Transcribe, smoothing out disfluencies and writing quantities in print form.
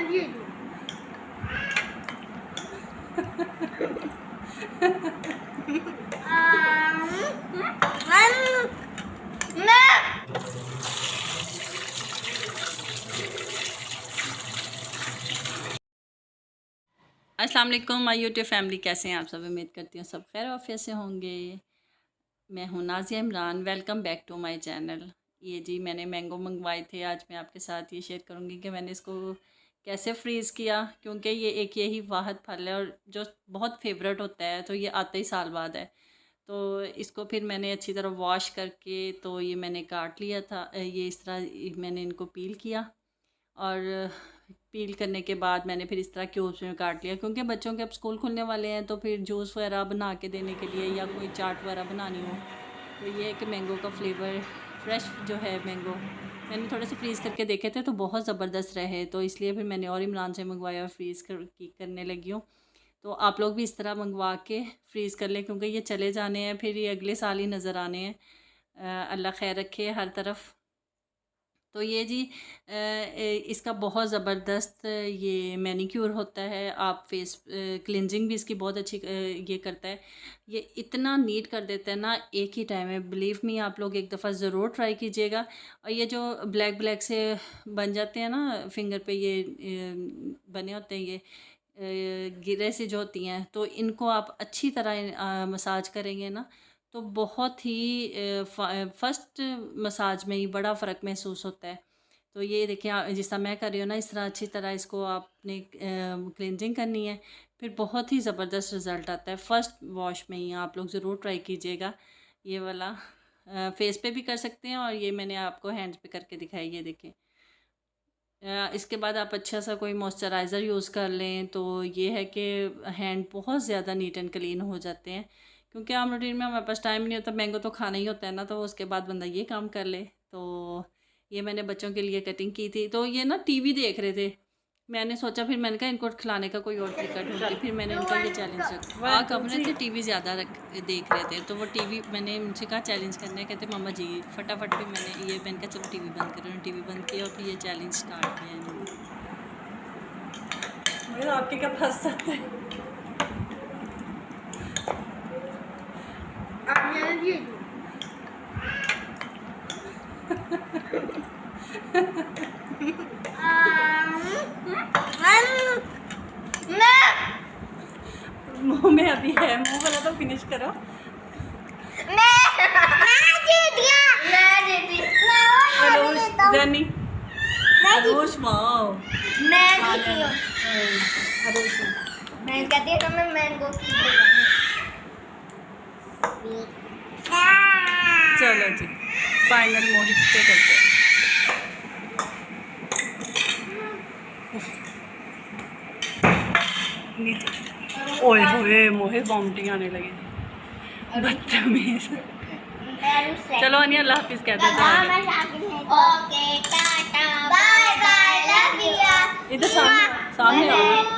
अस्सलाम वालेकुम my YouTube family, कैसे हैं आप सब। उम्मीद करती हूँ सब खैर आफियत से होंगे। मैं हूँ Nazia Imran, welcome back to my channel. ये जी मैंने मैंगो मंगवाए थे। आज मैं आपके साथ ये शेयर करूँगी कि मैंने इसको कैसे फ्रीज़ किया, क्योंकि ये एक यही वाहिद फल है और जो बहुत फेवरेट होता है, तो ये आते ही साल बाद है। तो इसको फिर मैंने अच्छी तरह वॉश करके तो ये मैंने काट लिया था। ये इस तरह मैंने इनको पील किया और पील करने के बाद मैंने फिर इस तरह क्यूब्स में काट लिया, क्योंकि बच्चों के अब स्कूल खुलने वाले हैं, तो फिर जूस वगैरह बना के देने के लिए या कोई चाट वगैरह बनानी हो तो ये है कि मैंगो का फ्लेवर फ्रेश जो है मैंगो मैंने थोड़े से फ्रीज़ करके देखे थे तो बहुत ज़बरदस्त रहे, तो इसलिए फिर मैंने और इमरान से मंगवाया और फ्रीज़ करने लगी हूँ। तो आप लोग भी इस तरह मंगवा के फ्रीज़ कर लें, क्योंकि ये चले जाने हैं, फिर ये अगले साल ही नज़र आने हैं। अल्लाह खैर रखे हर तरफ। तो ये जी इसका बहुत ज़बरदस्त ये मैनीक्योर होता है। आप फेस क्लिनजिंग भी इसकी बहुत अच्छी ये करता है। ये इतना नीट कर देता है ना एक ही टाइम में, बिलीव मी आप लोग एक दफ़ा ज़रूर ट्राई कीजिएगा। और ये जो ब्लैक ब्लैक से बन जाते हैं ना फिंगर पे, ये बने होते हैं, ये गिरे से जो होती हैं, तो इनको आप अच्छी तरह मसाज करेंगे ना तो बहुत ही फर्स्ट मसाज में ही बड़ा फ़र्क महसूस होता है। तो ये देखिए जिस तरह मैं कर रही हूँ ना, इस तरह अच्छी तरह इसको आपने क्लिनजिंग करनी है, फिर बहुत ही ज़बरदस्त रिज़ल्ट आता है फर्स्ट वॉश में ही। आप लोग ज़रूर ट्राई कीजिएगा ये वाला। फेस पे भी कर सकते हैं और ये मैंने आपको हैंड्स पे करके दिखाई, ये देखिए। इसके बाद आप अच्छा सा कोई मॉइस्चराइज़र यूज़ कर लें तो ये है कि हैंड बहुत ज़्यादा नीट एंड क्लीन हो जाते हैं, क्योंकि आम रूटीन में हमारे पास टाइम नहीं होता, मैंगो तो खाना ही होता है ना, तो उसके बाद बंदा ये काम कर ले। तो ये मैंने बच्चों के लिए कटिंग की थी, तो ये ना टीवी देख रहे थे, मैंने सोचा, फिर मैंने कहा इनको खिलाने का कोई और तरीका ढूंढती, फिर मैंने इनका ये चैलेंज रखा। कमरे थे टीवी ज़्यादा देख रहे थे, तो वो टीवी मैंने उनसे कहा चैलेंज करने, कहते मामा जी फटाफट। भी मैंने कहा चलो टीवी बंद करो, उन्होंने टीवी बंद किया और फिर ये चैलेंज स्टार्ट किया इन्होंने। आपके क्या फंस सकते हैं मुंह में अभी है, मुंह वाला तो फिनिश करो। जनी अरुष वाओ अरुष मैं कहती हूँ तो मैं मैंगो की चलो जी फाइनल मोहित पे करते हैं। ओए होए मोहे वॉमिटिंग आने लगी, बदतमीज। चलो अनिया अल्लाह हाफिज़ कह दो। Okay tata bye bye love you. इधर सामने आओ।